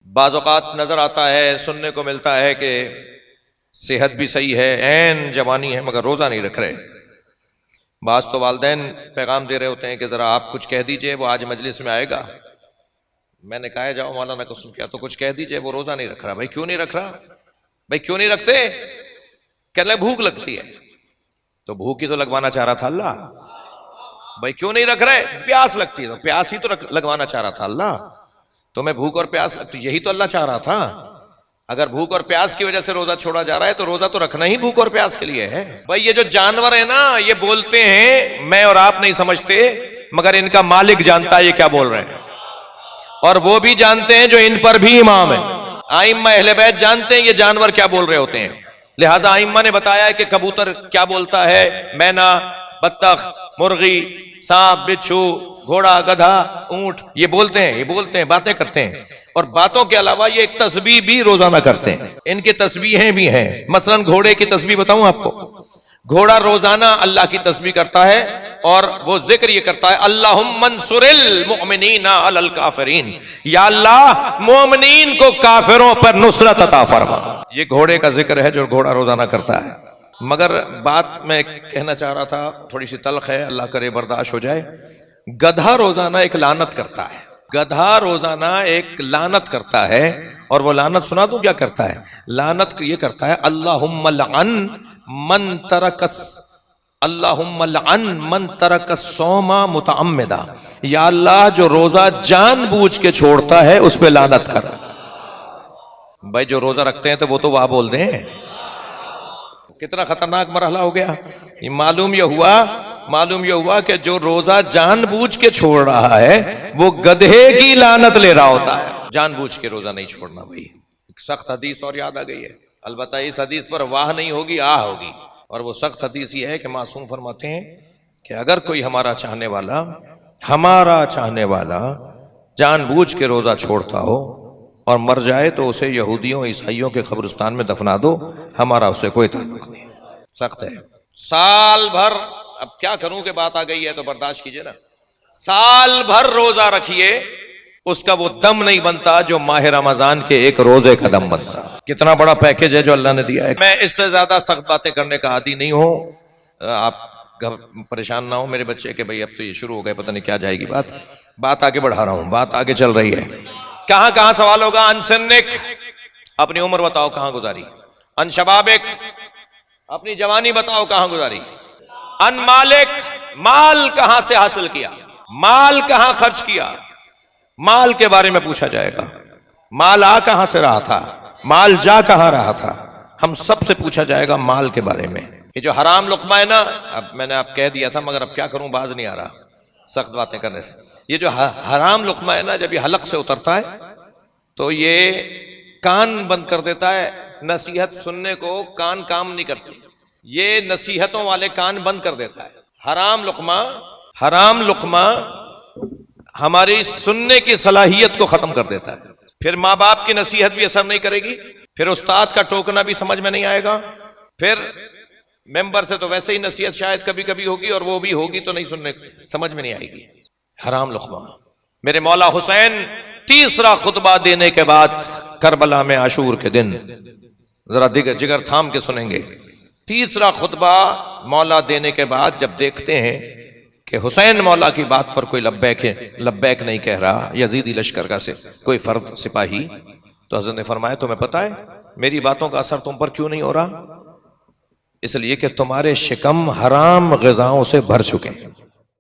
بعض اوقات نظر آتا ہے، سننے کو ملتا ہے کہ صحت بھی صحیح ہے، عین جوانی ہے، مگر روزہ نہیں رکھ رہے۔ بعض تو والدین پیغام دے رہے ہوتے ہیں کہ ذرا آپ کچھ کہہ دیجئے، وہ آج مجلس میں آئے گا۔ میں نے کہا جاؤ مولانا کو سن کیا تو کچھ کہہ دیجئے، وہ روزہ نہیں رکھ رہا۔ بھائی کیوں نہیں رکھ رہا؟ بھائی کیوں نہیں رکھتے؟ کہنے لگے بھوک لگتی ہے۔ تو بھوک ہی تو لگوانا چاہ رہا تھا اللہ۔ بھائی کیوں نہیں رکھ رہے؟ پیاس لگتی ہے، تو پیاس ہی تو لگوانا چاہ رہا تھا اللہ۔ تمہیں بھوک اور پیاس لگتی، یہی تو اللہ چاہ رہا تھا۔ اگر بھوک اور پیاس کی وجہ سے روزہ چھوڑا جا رہا ہے تو روزہ تو رکھنا ہی بھوک اور پیاس کے لیے ہے۔ بھائی یہ جو جانور ہیں نا، یہ بولتے ہیں، میں اور آپ نہیں سمجھتے، مگر ان کا مالک جانتا ہے یہ کیا بول رہے ہیں، اور وہ بھی جانتے ہیں جو ان پر بھی امام ہے۔ ائمہ اہل بیت جانتے ہیں یہ جانور کیا بول رہے ہوتے ہیں، لہذا ائمہ نے بتایا ہے کہ کبوتر کیا بولتا ہے، مینا، بطخ، مرغی، سانپ، بچھو، گھوڑا، گدھا، اونٹ، یہ بولتے ہیں، باتیں کرتے ہیں۔ اور باتوں کے علاوہ یہ ایک تسبیح بھی روزانہ کرتے ہیں، ان کی تسبیحیں بھی ہیں۔ مثلا گھوڑے کی تسبیح بتاؤں آپ کو، گھوڑا روزانہ اللہ کی تسبیح کرتا ہے، اور وہ ذکر یہ کرتا ہے، اللہم انصر المؤمنین علی الکافرین، یا اللہ مومنین کو کافروں پر نصرت عطا فرما۔ یہ گھوڑے کا ذکر ہے جو گھوڑا روزانہ کرتا ہے۔ مگر بات میں کہنا چاہ رہا تھا، تھوڑی سی تلخ ہے، اللہ کرے برداشت ہو جائے۔ گدھا روزانہ ایک لعنت کرتا ہے، گدھا روزانہ ایک لعنت کرتا ہے، اور وہ لعنت سنا دوں کیا کرتا ہے؟ لعنت یہ کرتا ہے، اللہم لعن من ترک اللہم لعن من ترک الصوم متعمدا، یا اللہ جو روزہ جان بوجھ کے چھوڑتا ہے اس پہ لعنت کر۔ بھائی جو روزہ رکھتے ہیں تو وہ تو واہ بول دیں۔ کتنا خطرناک مرحلہ ہو گیا۔ معلوم یہ ہوا کہ جو روزہ جان بوجھ کے چھوڑ رہا ہے وہ گدھے کی لعنت لے رہا ہوتا ہے۔ جان بوجھ کے روزہ نہیں چھوڑنا بھائی۔ ایک سخت حدیث اور یاد آ گئی ہے، البتہ اس حدیث پر واہ نہیں ہوگی، آہ ہوگی، اور وہ سخت حدیث یہ ہے کہ معصوم فرماتے ہیں کہ اگر کوئی ہمارا چاہنے والا جان بوجھ کے روزہ چھوڑتا ہو اور مر جائے تو اسے یہودیوں عیسائیوں کے قبرستان میں دفنا دو، ہمارا اس سے کوئی تعلق نہیں۔ سخت ہے۔ سال بھر، اب کیا کروں کہ بات آ گئی ہے تو برداشت کیجئے نا، سال بھر روزہ رکھیے، اس کا وہ دم نہیں بنتا جو ماہ رمضان کے ایک روزے کا دم بنتا۔ کتنا بڑا پیکج ہے جو اللہ نے دیا ہے۔ میں اس سے زیادہ سخت باتیں کرنے کا عادی نہیں ہوں، آپ پریشان نہ ہو میرے بچے کہ بھئی اب تو یہ شروع ہو گئے، پتہ نہیں کیا جائے گی بات آگے بڑھا رہا ہوں، بات آگے چل رہی ہے۔ کہاں سوال ہوگا؟ ان سنک، اپنی عمر بتاؤ کہاں گزاری، ان شبابک، اپنی جوانی بتاؤ کہاں گزاری، ان مالک، مال کہاں سے حاصل کیا، مال کہاں خرچ کیا، مال کے بارے میں پوچھا جائے گا۔ مال آ کہاں سے رہا تھا، مال جا کہاں رہا تھا، ہم سب سے پوچھا جائے گا مال کے بارے میں۔ یہ جو حرام لقمہ ہے نا، اب میں نے آپ کہہ دیا تھا مگر اب کیا کروں، باز نہیں آ رہا سخت باتیں کرنے سے۔ یہ جو حرام لقمہ ہے نا، جب یہ حلق سے اترتا ہے تو یہ کان بند کر دیتا ہے، نصیحت سننے کو کان کام نہیں کرتی، یہ نصیحتوں والے کان بند کر دیتا ہے۔ حرام لقمہ ہماری سننے کی صلاحیت کو ختم کر دیتا ہے۔ پھر ماں باپ کی نصیحت بھی اثر نہیں کرے گی، پھر استاد کا ٹوکنا بھی سمجھ میں نہیں آئے گا، پھر ممبر سے تو ویسے ہی نصیحت شاید کبھی کبھی ہوگی، اور وہ بھی ہوگی تو نہیں سمجھ میں نہیں آئے گی۔ حرام لقمہ۔ میرے مولا حسین تیسرا خطبہ دینے کے بعد کربلا میں عاشور کے دن، ذرا جگر تھام کے سنیں گے، تیسرا خطبہ مولا دینے کے بعد جب دیکھتے ہیں کہ حسین مولا کی بات پر کوئی لبیک نہیں کہہ رہا، یزیدی لشکر کا سے کوئی فرد سپاہی، تو حضرت نے فرمایا تمہیں پتہ ہے میری باتوں کا اثر تم پر کیوں نہیں ہو رہا؟ اس لیے کہ تمہارے شکم حرام غذاؤں سے بھر چکے ہیں۔